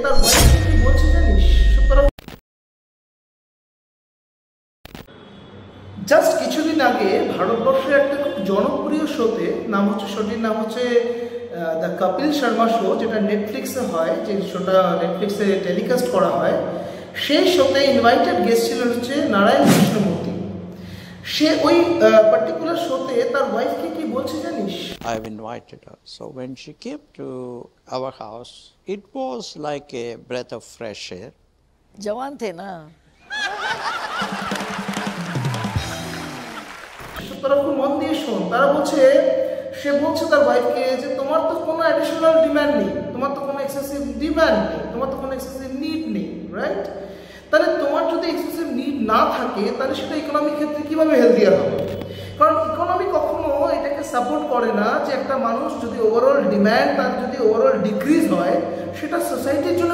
তার ওয়াইফকে কি বলছে জানিস? জাস্ট কিছুদিন আগে ভারতবর্ষের একটা খুব জনপ্রিয় শোটির নাম হচ্ছে দ্য কপিল শর্মা শো, যেটা নেটফ্লিক্সে হয়, যে শোটা নেটফ্লিক্সে টেলিকাস্ট করা হয়। সেই শোতে ইনভাইটেড গেস্ট ছিল হচ্ছে নারায়ণ কৃষ্ণমূর্তি। সে ওই পার্টিকুলার শোতে তার ওয়াইফকে কি বলছে জানিস? I've invited her. So when she came to our house, it was like a breath of fresh air. जवान थे ना। তারা খুব মন দিয়ে শোন। তারা বলছে, সে বলছে তার ওয়াইফকে যে তোমার তো কোনো অ্যাডিশনাল ডিমান্ড নেই, তোমার তো কোনো এক্সেসিভ ডিমান্ড নেই, তোমার তো কোনো এক্সেসিভ নিড নেই, রাইট? তাহলে তোমার যদি এক্সেসিভ নিড না থাকে তাহলে সেটা ইকোনমিক ক্ষেত্রে কীভাবে হেলদিয়ার হবে? কারণ ইকোনমি কখনো এটাকে সাপোর্ট করে না যে একটা মানুষ যদি ওভারঅল ডিম্যান্ড তার যদি ওভারঅল ডিক্রিজ হয়, সেটা সোসাইটির জন্য